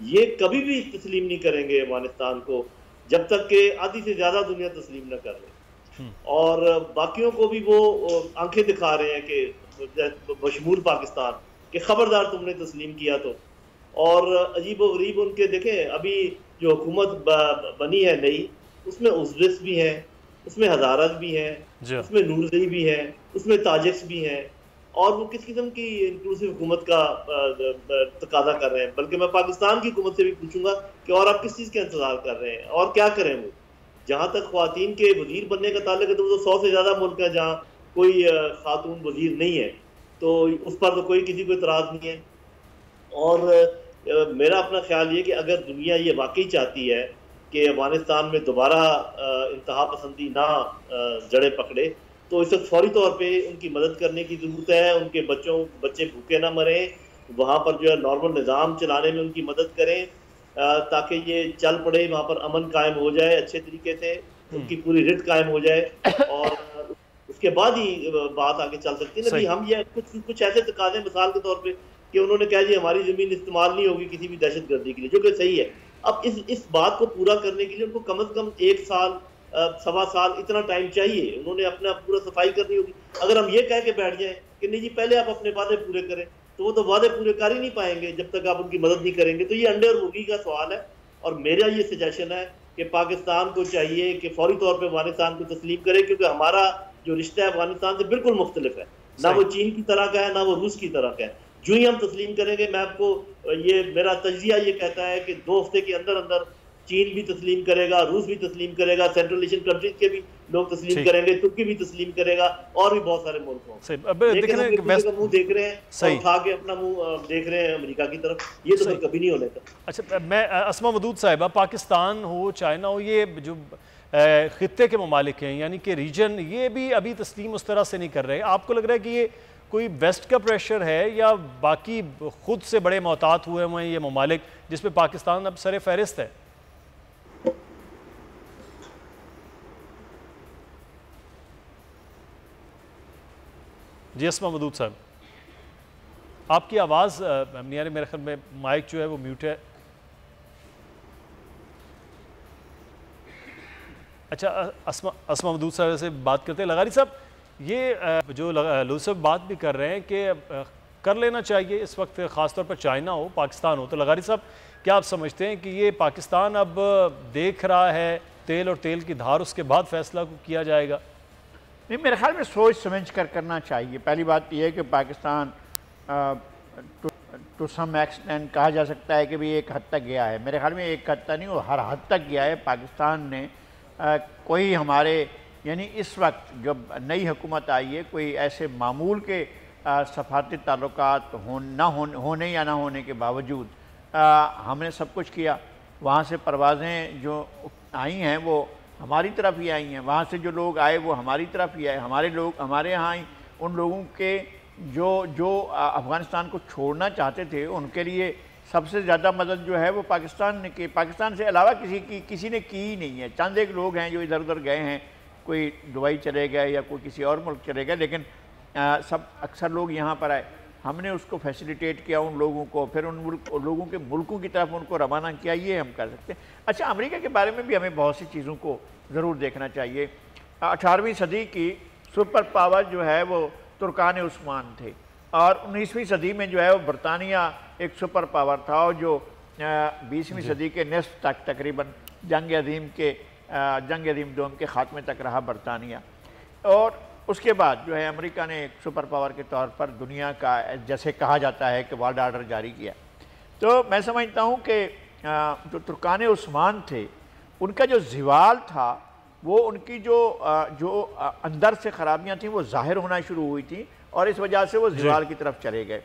ये कभी भी तस्लीम नहीं करेंगे अफगानिस्तान को जब तक कि आधी से ज़्यादा दुनिया तस्लीम न कर ले। और बाकियों को भी वो आंखें दिखा रहे हैं कि बशमूल पाकिस्तान कि खबरदार तुमने तस्लीम किया तो। और अजीब व गरीब उनके देखें, अभी जो हुकूमत बनी है नई, उसमें उज़्बेक भी हैं, उसमें हज़ारत भी हैं, उसमें नूरज़ई भी हैं, उसमें ताजिक्स भी हैं, और वो किस किस्म की इंक्लूसिव हुकूमत का तकादा कर रहे हैं। बल्कि मैं पाकिस्तान की हुकूमत से भी पूछूंगा कि और आप किस चीज़ का इंतज़ार कर रहे हैं और क्या करें वो। जहाँ तक ख्वातीन के वज़ीर बनने का ताल्लुक है तो 100 से ज़्यादा मुल्क है जहाँ कोई खातून वज़ीर नहीं है, तो उस पर तो कोई किसी को इतराज़ नहीं है। और मेरा अपना ख्याल ये कि अगर दुनिया ये वाकई चाहती है कि अफगानिस्तान में दोबारा इंतहा पसंदी ना जड़ें पकड़े, तो इस वक्त फौरी तौर पे उनकी मदद करने की ज़रूरत है। उनके बच्चे भूखे ना मरें, वहाँ पर जो है नॉर्मल निज़ाम चलाने में उनकी मदद करें ताकि ये चल पड़े, वहाँ पर अमन कायम हो जाए अच्छे तरीके से, उनकी पूरी रिट कायम हो जाए, और उसके बाद ही बात आगे चल सकती है। नहीं हम ये कुछ ऐसे तकाजे, मिसाल के तौर पे कि उन्होंने कहा जी हमारी ज़मीन इस्तेमाल नहीं होगी किसी भी दहशतगर्दी के लिए, जो कि सही है। अब इस बात को पूरा करने के लिए उनको कम से कम 1 साल 1.25 साल इतना टाइम चाहिए। उन्होंने अपना पूरा सफाई करनी होगी। अगर हम ये कह के बैठ जाएं कि नहीं जी पहले आप अपने वादे पूरे करें, तो वो तो वादे पूरे कर ही नहीं पाएंगे जब तक आप उनकी मदद नहीं करेंगे। तो ये अंडे और मुर्गी का सवाल है, और मेरा ये सजेशन है कि पाकिस्तान को चाहिए कि फौरी तौर पर अफगानिस्तान को तस्लीम करे, क्योंकि हमारा जो रिश्ता है अफगानिस्तान से बिल्कुल मुख्तलिफ है। ना वो चीन की तरह का है, ना वो रूस की तरह का है। जो ही हम तस्लीम करेंगे, मैं आपको ये मेरा तज्जिया ये कहता है कि 2 हफ्ते के अंदर अंदर चीन भी तस्लीम करेगा, रूस भी तस्लीम करेगा, सेंट्रल एशियन कंट्रीज के भी लोग तस्लीम करेंगे, तुर्की भी तस्लीम करेगा, और भी बहुत सारे मुल्क होंगे। मुंह देख रहे हैं और उठा के अपना मुंह देख रहे हैं अमेरिका की तरफ, ये तो कभी नहीं होने का। अच्छा, मैं अस्मा मदूद साहिबा, पाकिस्तान हो, चाइना हो, ये जो खित्ते के ममालिक हैं यानी कि रीजन, ये भी अभी तस्लीम उस तरह से नहीं कर रहे। आपको लग रहा है कि ये कोई वेस्ट का प्रेशर है या बाकी खुद से बड़े मोहतात हुए हैं ये ममालिक जिसपे पाकिस्तान अब सरे फहरिस्त है? जी अस्मा मदूद साहब, आपकी आवाज़ नहीं आ रही, मेरे ख्याल में माइक जो है वो म्यूट है। अच्छा, अस्मा मदूद साहब से बात करते हैं। लगारी साहब, ये जो लोधी साहब बात भी कर रहे हैं कि कर लेना चाहिए इस वक्त, ख़ासतौर पर चाइना हो, पाकिस्तान हो, तो लगारी साहब क्या आप समझते हैं कि ये पाकिस्तान अब देख रहा है तेल और तेल की धार, उसके बाद फैसला किया जाएगा? नहीं, मेरे ख्याल में सोच समझ कर करना चाहिए। पहली बात यह है कि पाकिस्तान टू सम एक्सटेंट कहा जा सकता है कि भी एक हद तक गया है। मेरे ख्याल में एक हद तक नहीं, वो हर हद तक गया है। पाकिस्तान ने कोई हमारे यानी इस वक्त जब नई हुकूमत आई है, कोई ऐसे मामूल के सफारती ताल्लुकात होने या ना होने के बावजूद हमने सब कुछ किया। वहाँ से परवाज़ें जो आई हैं वो हमारी तरफ ही आई हैं, वहाँ से जो लोग आए वो हमारी तरफ ही आए, हमारे लोग हमारे यहाँ ही उन लोगों के जो अफ़गानिस्तान को छोड़ना चाहते थे उनके लिए सबसे ज़्यादा मदद जो है वो पाकिस्तान ने की। पाकिस्तान से अलावा किसी ने की ही नहीं है। चंद एक लोग हैं जो इधर उधर गए हैं, कोई दुबई चले गए या कोई किसी और मुल्क चले गए, लेकिन सब अक्सर लोग यहाँ पर आए। हमने उसको फैसिलिटेट किया उन लोगों को, फिर उन लोगों के मुल्कों की तरफ उनको रवाना किया, ये हम कर सकते हैं। अच्छा, अमेरिका के बारे में भी हमें बहुत सी चीज़ों को ज़रूर देखना चाहिए। 18वीं सदी की सुपर पावर जो है वो तुर्कान उस्मान थे, और 19वीं सदी में जो है वो बरतानिया एक सुपर पावर था, और जो 20वीं सदी के निस्फ तक तकरीबन जंग अज़ीम दोम के ख़ात्मे तक रहा बरतानिया। और उसके बाद जो है अमेरिका ने एक सुपर पावर के तौर पर दुनिया का जैसे कहा जाता है कि वर्ल्ड ऑर्डर जारी किया। तो मैं समझता हूँ कि जो तुर्कान उस्मान थे उनका जो ज़वाल था वो उनकी जो अंदर से ख़राबियाँ थीं वो ज़ाहिर होना शुरू हुई थी, और इस वजह से वो ज़वाल की तरफ चले गए।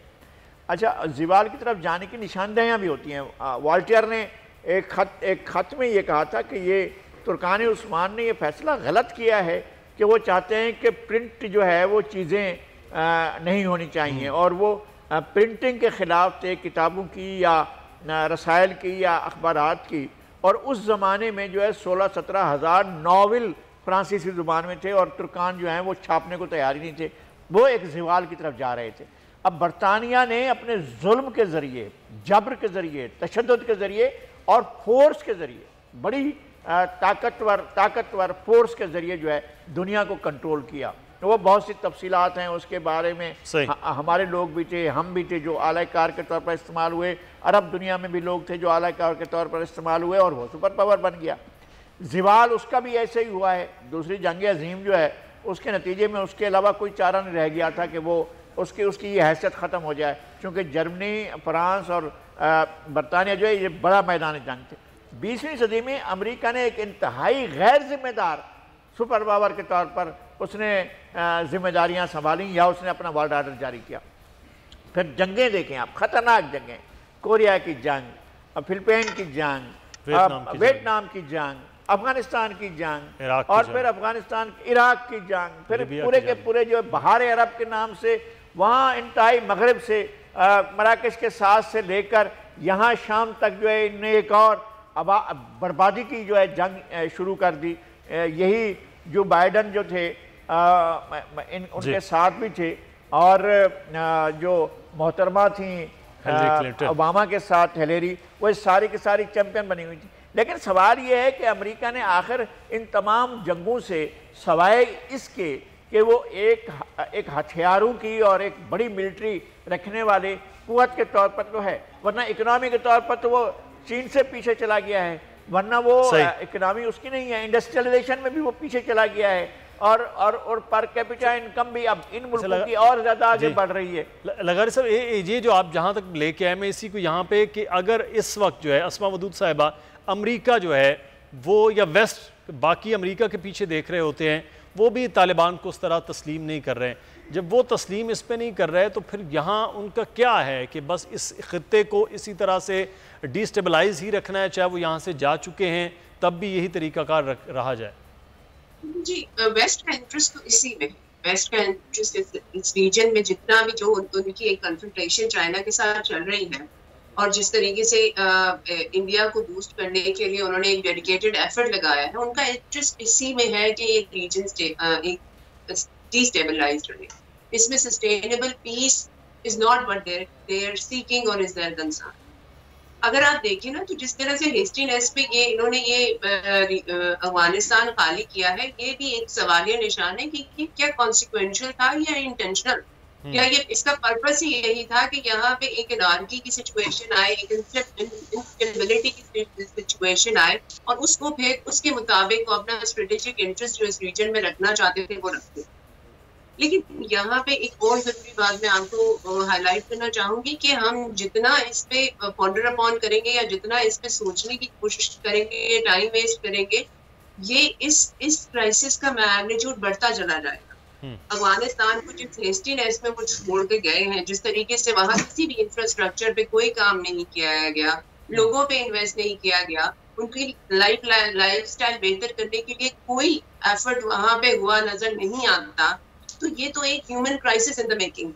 अच्छा, ज़वाल की तरफ जाने की निशानदेहियाँ भी होती हैं। वॉल्टियर ने एक ख़त में ये कहा था कि ये तुर्कान उस्मान ने ये फ़ैसला गलत किया है कि वो चाहते हैं कि प्रिंट जो है वो चीज़ें नहीं होनी चाहिए, और वो प्रिंटिंग के ख़िलाफ़ थे, किताबों की या रसायल की या अखबारात की। और उस ज़माने में जो है 16-17 हज़ार नावल फ्रांसीसी ज़ुबान में थे, और तुर्कान जो हैं वो छापने को तैयार ही नहीं थे, वो एक ज़वाल की तरफ जा रहे थे। अब बरतानिया ने अपने जुल्म के ज़रिए, जबर के ज़रिए, तशद्दुद के ज़रिए और फोर्स के ज़रिए, बड़ी ताकतवर फोर्स के ज़रिए जो है दुनिया को कंट्रोल किया। तो वो बहुत सी तफसीलात हैं उसके बारे में, हमारे लोग भी थे, हम भी थे जो आला कार के तौर पर इस्तेमाल हुए, अरब दुनिया में भी लोग थे जो आला कार के तौर पर इस्तेमाल हुए, और वो सुपर पावर बन गया। ज़वाल उसका भी ऐसे ही हुआ है। दूसरी जंग अज़ीम जो है उसके नतीजे में उसके अलावा कोई चारा नहीं रह गया था कि वो उसकी ये हैसियत ख़त्म हो जाए, क्योंकि जर्मनी, फ्रांस और बरतानिया जो है ये बड़ा मैदान जंग थे। 20वीं सदी में अमेरिका ने एक इंतहाई गैर जिम्मेदार सुपर पावर के तौर पर उसने जिम्मेदारियां संभाली, या उसने अपना वर्ल्ड ऑर्डर जारी किया। फिर जंगें देखें आप, ख़तरनाक जंगें, कोरिया की जंग, फिलिपाइन की जंग, वियतनाम की जंग, अफगानिस्तान की जंग, और फिर अफगानिस्तान इराक की जंग, फिर पूरे के पूरे जो बहार अरब के नाम से वहाँ इंतहाई मगरब से मराकश के साथ से लेकर यहाँ शाम तक जो है इनने एक और बर्बादी की जो है जंग शुरू कर दी। यही जो बाइडन जो थे उनके साथ भी थे, और जो मोहतरमा थी ओबामा के साथ हिलेरी, वो सारी की सारी चैंपियन बनी हुई थी। लेकिन सवाल ये है कि अमेरिका ने आखिर इन तमाम जंगों से सवाए इसके कि वो एक हथियारों की और एक बड़ी मिलिट्री रखने वाले कुव्वत के तौर पर तो है, वरना इकोनॉमी के तौर पर तो वो चीन से पीछे चला गया है, वरना वो इकोनॉमी उसकी नहीं है। इंडस्ट्रियलाइजेशन में भी वो पीछे चला गया है, और पर कैपिटा इनकम भी अब इन मुल्कों की और ज़्यादा आगे बढ़ रही है। लगारी साहब, ये जो आप जहाँ तक लेके आए, मैं इसी को यहाँ पे कि अगर इस वक्त जो है अस्मा वदूद साहिबा अमेरिका जो है वो या वेस्ट बाकी अमेरिका के पीछे देख रहे होते हैं, वो भी तालिबान को उस तरह तस्लीम नहीं कर रहे हैं, जब वो तस्लीम इस पे नहीं कर रहे तो फिर यहाँ उनका क्या है कि बस इस खित्ते को इसी तरह से डिस्टेबलाइज ही रखना है, चाहे वो यहाँ से जा चुके हैं तब भी यही तरीकाकार रहा जाए? जी, वेस्ट का इंटरेस्ट तो इसी में, वेस्ट का इंटरेस्ट इस रीजन में जितना भी जो उनकी एक कन्फ्रंटेशन चाइना के साथ चल रही है, और जिस तरीके से इंडिया को बूस्ट करने के लिए उन्होंने एक डेडिकेटेड एफर्ट लगाया है, उनका इंटरेस्ट इसी में है कि ये रीजन एक डिस्टेबलाइज्ड रहे। इसमें sustainable peace is not what they are seeking और इज देयर कंसर्न। अगर आप देखें ना, तो जिस तरह से हिस्ट्रीनेस पे इन्होंने ये अफगानिस्तान खाली किया है, ये भी एक सवालिया निशान है कि क्या कॉन्सिक्वेंशियल था या इंटेंशनल, क्या ये इसका पर्पस ही यही था कि यहाँ पे एक एनार्की की सिचुएशन आए, एक इंस्टेबिलिटी की सिचुएशन आए, और उसको फिर उसके मुताबिक वो अपना स्ट्रेटेजिक इंटरेस्ट जो इस रीजन में रखना चाहते थे वो रखते। लेकिन यहाँ पे एक और जरूरी बात मैं आपको हाईलाइट करना चाहूंगी कि हम जितना इस पे पॉन्डर अपॉन करेंगे या जितना इस पे सोचने की कोशिश करेंगे, टाइम वेस्ट करेंगे, ये इस क्राइसिस का मैग्नीट्यूड बढ़ता चला जाएगा। अफगानिस्तान को जिस हेस्टीनेस में वो छोड़ के गए हैं, जिस तरीके से वहां किसी भी इंफ्रास्ट्रक्चर पे कोई काम नहीं किया गया, लोगों पे इन्वेस्ट नहीं किया गया, उनकी लाइफस्टाइल बेहतर करने के लिए कोई एफर्ट वहां पे हुआ नजर नहीं आता, तो ये तो एक human crisis in the making.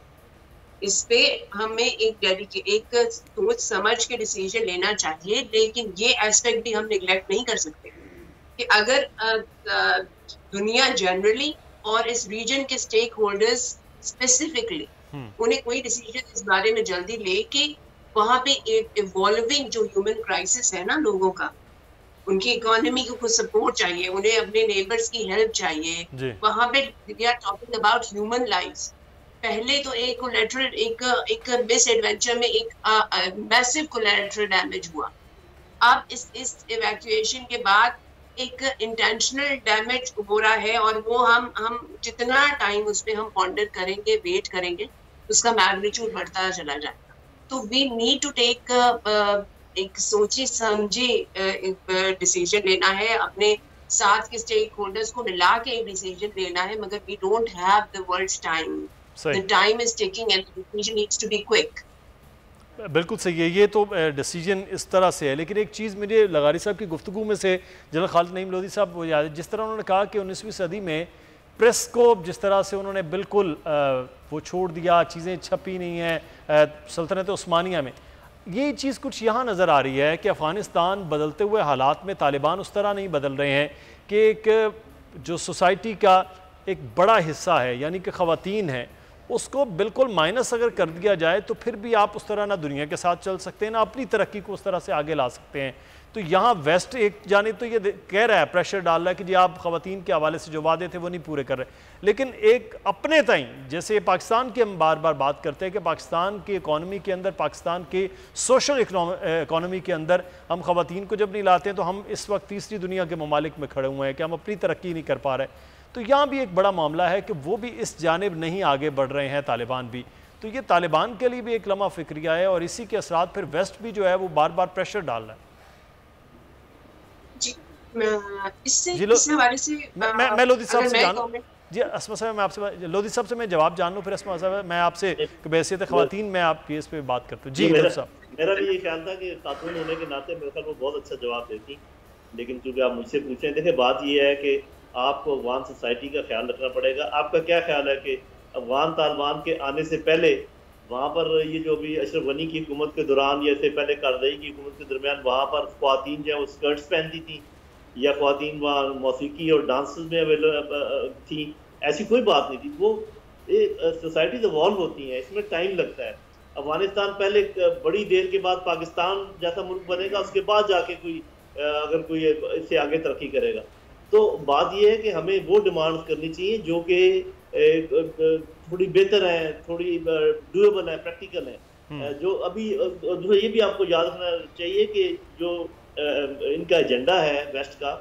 इस पे हमें एक सोच समझ के डिसीजन लेना चाहिए, लेकिन ये एस्पेक्ट भी हम निगलेक्ट नहीं कर सकते कि अगर दुनिया जनरली और इस रीजन के स्टेक होल्डर्स स्पेसिफिकली उन्हें कोई डिसीजन इस बारे में जल्दी लेके वहां पे इवॉल्विंग जो ह्यूमन क्राइसिस है ना लोगों का, उनकी इकोनॉमी को कुछ सपोर्ट चाहिए, उन्हें अपने नेबर्स की हेल्प चाहिए, वहां पे we are talking about human lives. पहले तो एक कोलैटरल एक मिस एडवेंचर में एक मैसिव कोलैटरल डैमेज हुआ। अब इस इवैक्यूएशन के बाद एक इंटेंशनल डैमेज हो रहा है, और वो हम जितना टाइम उस पे हम पॉन्डर करेंगे, वेट करेंगे, उसका मैग्नीट्यूड बढ़ता चला जाएगा। तो वी नीड टू टेक एक सोची समझी डिसीजन लेना है, अपने साथ के स्टेक होल्डर्स को मिला के एक डिसीजन लेना है, मगर we don't have the world's time, the time is ticking and the decision needs to be quick. बिल्कुल सही है, ये तो डिसीजन इस तरह से है। लेकिन एक चीज़ मुझे लगारी साहब की गुफ्तगू में से जनरल खालिद नईम लोधी साहब वो याद है, जिस तरह उन्होंने कहा कि 19वीं सदी में प्रेस को जिस तरह से उन्होंने बिल्कुल वो छोड़ दिया, चीज़ें छपी नहीं हैं सल्तनत उस्मानिया में, ये चीज़ कुछ यहाँ नज़र आ रही है कि अफ़गानिस्तान बदलते हुए हालात में तालिबान उस तरह नहीं बदल रहे हैं कि एक जो सोसाइटी का एक बड़ा हिस्सा है यानी कि ख़वातीन हैं, उसको बिल्कुल माइनस अगर कर दिया जाए तो फिर भी आप उस तरह ना दुनिया के साथ चल सकते हैं, ना अपनी तरक्की को उस तरह से आगे ला सकते हैं। तो यहाँ वेस्ट एक जानिब तो ये कह रहा है, प्रेशर डाल रहा है कि जी आप ख़वातीन के हवाले से जो वादे थे वो नहीं पूरे कर रहे, लेकिन एक अपने ताईं जैसे पाकिस्तान की हम बार बार बात करते हैं कि पाकिस्तान की इकॉनमी के अंदर, पाकिस्तान के सोशल इकॉनमी के अंदर हम ख़वातीन को जब नहीं लाते हैं तो हम इस वक्त तीसरी दुनिया के ममालिक में खड़े हुए हैं कि हम अपनी तरक्की नहीं कर पा रहे। तो यहाँ भी एक बड़ा मामला है कि वो भी इस जानिब नहीं आगे बढ़ रहे हैं तालिबान भी। तो ये तालिबान के लिए भी एक लम्हा फिक्रिया है और इसी के असरात फिर वेस्ट भी जो है वो बार बार प्रेशर डाल रहा है। मैं लोधी साहब से जानूं, जी अस्मा साहब मैं आपसे लोधी साहब से मैं जवाब जान लूँ, फिर अस्मा साहब मैं आपसे बहसियत ख़वातीन में आपकी इस पर बात करता हूँ। जी लोधी साहब, मेरा भी ये ख्याल था कि खातून होने के नाते मेरे ख्याल वो बहुत अच्छा जवाब देती, लेकिन चूँकि आप मुझसे पूछें, देखिए बात ये है कि आपको अफगान सोसाइटी का ख्याल रखना पड़ेगा। आपका क्या ख्याल है कि अफगान तालिबान के आने से पहले वहाँ पर ये जो भी अशरफ गनी की हुकूमत के दौरान या इससे पहले कारज़ई की हुकूमत के दरमियान वहाँ पर ख़वातीन जो है वो स्कर्ट्स पहनती थी या ख़वातीन वहाँ मौसीकी और डांसेस में अवेलेबल थी? ऐसी कोई बात नहीं थी। वो सोसाइटीज इवॉल्व होती हैं, इसमें टाइम लगता है। अफगानिस्तान पहले बड़ी देर के बाद पाकिस्तान जैसा मुल्क बनेगा, उसके बाद जाके कोई अगर कोई इससे आगे तरक्की करेगा। तो बात यह है कि हमें वो डिमांड करनी चाहिए जो कि थोड़ी बेहतर है, थोड़ी डूएबल है, प्रैक्टिकल है। जो अभी ये भी आपको याद रखना चाहिए कि जो इनका एजेंडा है वेस्ट का,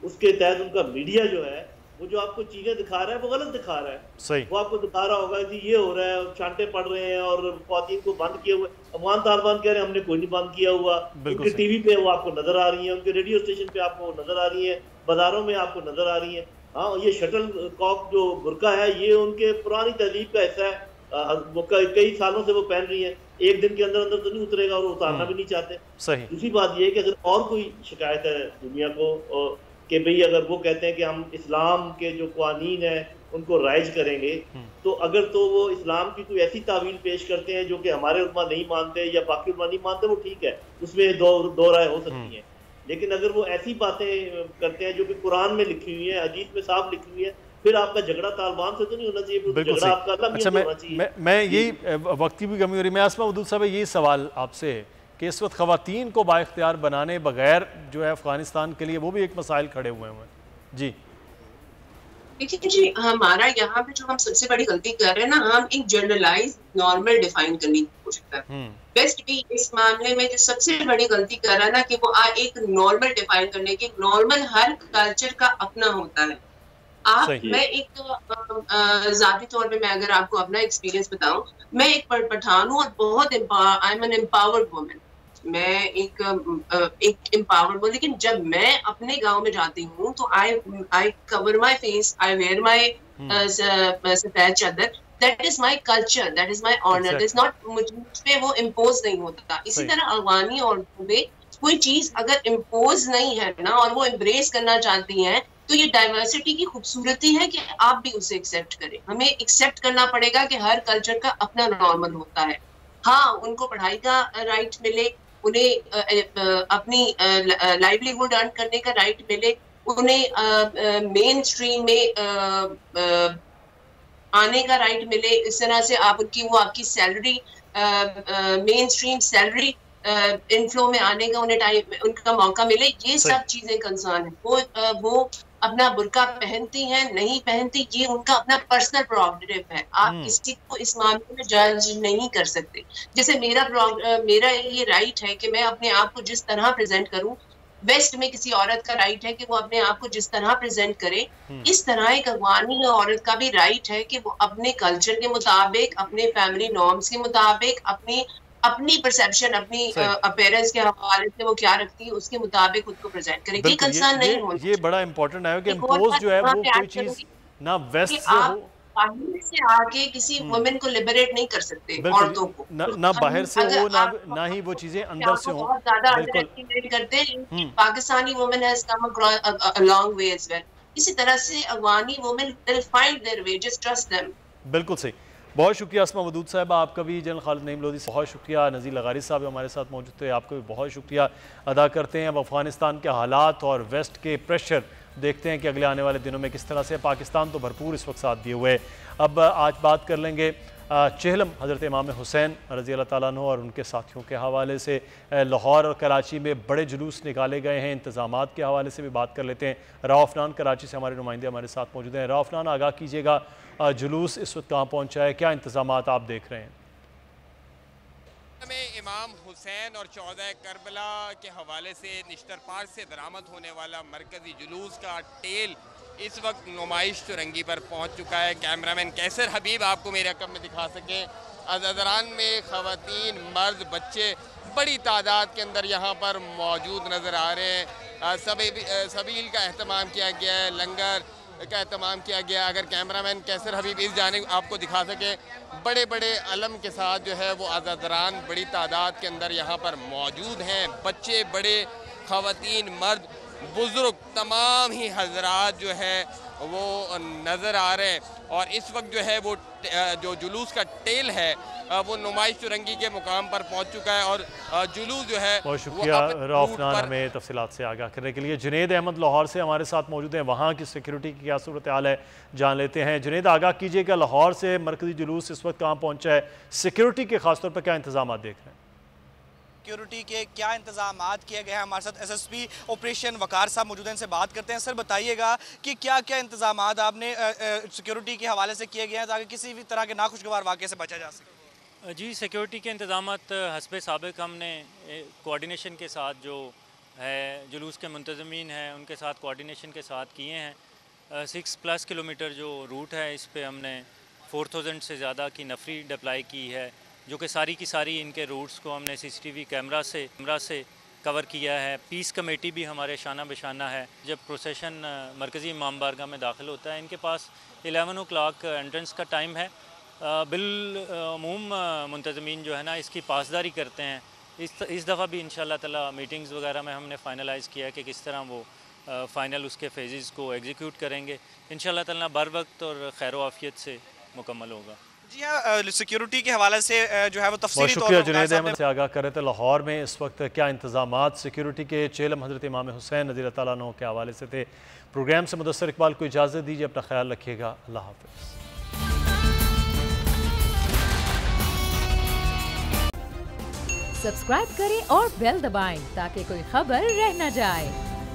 उसके तहत उनका मीडिया जो है वो जो आपको चीजें दिखा रहा है वो गलत दिखा रहा है। सही। वो आपको दिखा रहा होगा कि ये हो रहा है, छांटे पड़ रहे हैं और ख़वातीन को बंद किए हुए। अफगान तालिबान कह रहे हैं हमने कोई नहीं बंद किया हुआ। उनके टीवी पे वो आपको नजर आ रही है, उनके रेडियो स्टेशन पे आपको नजर आ रही है, बाजारों में आपको नजर आ रही है। हाँ, ये शटल कॉक जो बुर्का है ये उनके पुरानी तहजीब का हिस्सा है, वो कई सालों से वो पहन रही है। एक दिन के अंदर अंदर तो नहीं उतरेगा और उतारना भी नहीं चाहते। सही। दूसरी बात ये है कि अगर और कोई शिकायत है दुनिया को कि भाई अगर वो कहते हैं कि हम इस्लाम के जो कानून है उनको राइज करेंगे, तो अगर तो वो इस्लाम की कोई ऐसी तावील पेश करते हैं जो कि हमारे उलमा नहीं मानते या बाकी उलमा नहीं मानते, वो ठीक है, उसमें दो राय हो सकती है। लेकिन अगर वो ऐसी बातें करते हैं जो कि कुरान में लिखी हुई है, हदीस में साफ लिखी हुई है, फिर आपका झगड़ा तालिबान से तो नहीं होना चाहिए, झगड़ा आपका अल्लाह में होना चाहिए। मैं यही वक्त की भी कमी हो रही, मैं आसमा उदूद साहब यही सवाल आपसे है कि इस वक्त ख़वातीन को बाइख्तियार बनाने बगैर जो है अफगानिस्तान के लिए वो भी एक मसाइल खड़े हुए हैं। जी देखिए जी, हमारा यहाँ पे जो हम सबसे बड़ी गलती कर रहे हैं ना, हम एक जनरलाइज नॉर्मल डिफाइन करने की कोशिश कर रहे हैं। वेस्ट भी इस मामले में जो सबसे बड़ी गलती कर रहा है ना कि वो एक नॉर्मल डिफाइन करने की, नॉर्मल हर कल्चर का अपना होता है। मैं एक जाती तौर पे मैं अगर आपको अपना एक्सपीरियंस बताऊं, मैं एक पठान हूँ और बहुत I am an empowered woman, मैं एक एम्पावर्ड हूँ। लेकिन जब मैं अपने गांव में जाती हूँ तो I cover my face, I wear my सफेद चादर, that is my culture, that is my honour, that is not, मुझ पे वो इम्पोज नहीं होता। इसी तरह अफगानी औरतों पे कोई चीज अगर इम्पोज नहीं है ना और वो एम्ब्रेस करना चाहती हैं, तो ये डाइवर्सिटी की खूबसूरती है कि आप भी उसे एक्सेप्ट करें। हमें एक्सेप्ट करना पड़ेगा कि हर कल्चर का अपना नॉर्मल होता है। हाँ, उनको पढ़ाई का राइट मिले, उन्हें अपनी लाइवलीहुड अर्न करने का राइट मिले, उन्हें मेन स्ट्रीम में आने का राइट मिले। इस तरह से आप वो आपकी salary, main stream salary inflow में आने का उनका मौका मिले। ये सब चीजें कंसर्न है। वो अपना बुर्का पहनती हैं नहीं पहनती, ये उनका अपना पर्सनल प्रोग्रेटिव है। आप किसी को इस मामले में जज नहीं कर सकते। जैसे मेरा ये राइट है कि मैं अपने आप को जिस तरह प्रेजेंट करूं, वेस्ट में किसी औरत का राइट है कि वो अपने आप को जिस तरह प्रेजेंट करे, इस तरह एक अफगानी औरत का भी राइट है कि वो अपने कल्चर के मुताबिक, अपने फैमिली नॉर्म्स के मुताबिक, अपनी परसेप्शन, अपनी अपीयरेंस के हवाले से वो क्या रखती है उसके मुताबिक खुद को प्रेजेंट करे। ये कंसर्न नहीं होना। ये बड़ा इंपॉर्टेंट है कि इम्पोज जो है वो कोई चीज ना वेस्ट से हो, बाहर से आके किसी वुमेन को लिबरेट नहीं कर सकते, औरतों को ना बाहर से हो ना ही वो चीजें अंदर से हो। बहुत ज्यादा अंडरएस्टिमेट करते हैं। Pakistani women has come a long way as well. इसी तरह से Afghani women will find their way, just trust them. बिल्कुल सही। बहुत शुक्रिया अस्मा वदूद साहब आपका भी, जनरल खालिद नईम लोधी बहुत शुक्रिया, नज़ीर लगारी साहब हमारे साथ मौजूद थे, आपका भी बहुत शुक्रिया अदा करते हैं। अब अफगानिस्तान के हालात और वेस्ट के प्रेशर देखते हैं कि अगले आने वाले दिनों में किस तरह से। पाकिस्तान तो भरपूर इस वक्त साथ दिए हुए। अब आज बात कर लेंगे चेहलम हज़रत इमाम हुसैन रज़ी अल्लाह ताला अन्हु और उनके साथियों के हवाले से। लाहौर और कराची में बड़े जुलूस निकाले गए हैं, इंतज़ामात के हवाले से भी बात कर लेते हैं। राव अफनान कराची से हमारे नुमाइंदे हमारे साथ मौजूद हैं। राव अफनान, आगाह कीजिएगा, जुलूस इस वक्त कहाँ पहुँचा है, क्या इंतज़ामात आप देख रहे हैं? में इमाम हुसैन और 14 करबला के हवाले से निश्तर पार्क से दरामद होने वाला मरकज़ी जुलूस का टेल इस वक्त नुमाइश चुरंगी पर पहुंच चुका है। कैमरामैन कैसर हबीब आपको मेरे रकम में दिखा सकें। अज़ादरान में ख़वातीन, मर्द, बच्चे बड़ी तादाद के अंदर यहाँ पर मौजूद नज़र आ रहे हैं। सबील का अहतमाम किया गया है, लंगर का अहतमाम किया गया। अगर कैमरामैन कैसर हबीब इस जानिब आपको दिखा सके, बड़े बड़े अलम के साथ जो है वो आज़ादरान बड़ी तादाद के अंदर यहाँ पर मौजूद हैं। बच्चे, बड़े, ख़वातीन, मर्द, बुज़ुर्ग, तमाम ही हजरात जो है वो नज़र आ रहे हैं। और इस वक्त जो है वो जो जुलूस का टेल है वो नुमाइश चुरंगी के मुकाम पर पहुंच चुका है और जुलूस जो है। बहुत शुक्रिया राव अफनान हमें तफसीलात से आगाह करने के लिए। जुनेद अहमद लाहौर से हमारे साथ मौजूद हैं, वहाँ की सिक्योरिटी की क्या सूरत हाल है जान लेते हैं। जुनेद, आगाह कीजिएगा, लाहौर से मरकज़ी जुलूस इस वक्त कहाँ पहुँचा है, सिक्योरिटी के खासतौर पर क्या इंतजाम देख रहे हैं? सिक्योरिटी के क्या इंतजाम किए गए हैं? हमारे साथ SSP ऑपरेशन वकार साहब मौजूद हैं, इनसे बात करते हैं। सर, बताइएगा कि क्या क्या इंतजाम आपने सिक्योरिटी के हवाले से किए गए हैं ताकि किसी भी तरह के नाखुशगवार वाक़े से बचा जा सके? जी, सिक्योरिटी के इंतजाम हस्बे साबिक हमने कोऑर्डिनेशन के साथ जो है जुलूस के मुंतज़मीन हैं उनके साथ कोऑर्डिनेशन के साथ किए हैं। 6+ किलोमीटर जो रूट है इस पे हमने 4000 से ज़्यादा की नफरी डिप्लाई की है, जो कि सारी की सारी इनके रूट्स को हमने CCTV कैमरा से कवर किया है। पीस कमेटी भी हमारे शाना बेशाना है। जब प्रोसेशन मरकज़ी इमाम बारगाह में दाखिल होता है, इनके पास 11 o'clock एंट्रेंस का टाइम है। बिलअमूम मुंतज़मीन जो है ना इसकी पासदारी करते हैं। इस दफ़ा भी इंशाअल्लाह ताला मीटिंग्स वगैरह में हमने फाइनलाइज़ किया है कि किस तरह वो फ़ाइनल उसके फेजेस को एग्जीक्यूट करेंगे। इंशाअल्लाह ताला बर वक्त और खैर आफियत से मुकम्मल होगा। जी हाँ, सिक्योरिटी के हवाले से जो है वो तफसीली तौर शुक्रिया जुनेद अहमद से आगाह कर रहे थे। लाहौर में इस वक्त क्या इंतजामात सिक्योरिटी के चेहलम हज़रत इमाम हुसैन रज़ी अल्लाह ताला अन्हु के हवाले से थे। प्रोग्राम से मुदस्सर इकबाल को इजाज़त दीजिए, अपना ख्याल रखिएगा, अल्लाह हाफ़िज़। सब्सक्राइब करें और बेल दबाएं ताकि कोई खबर रह न जाए।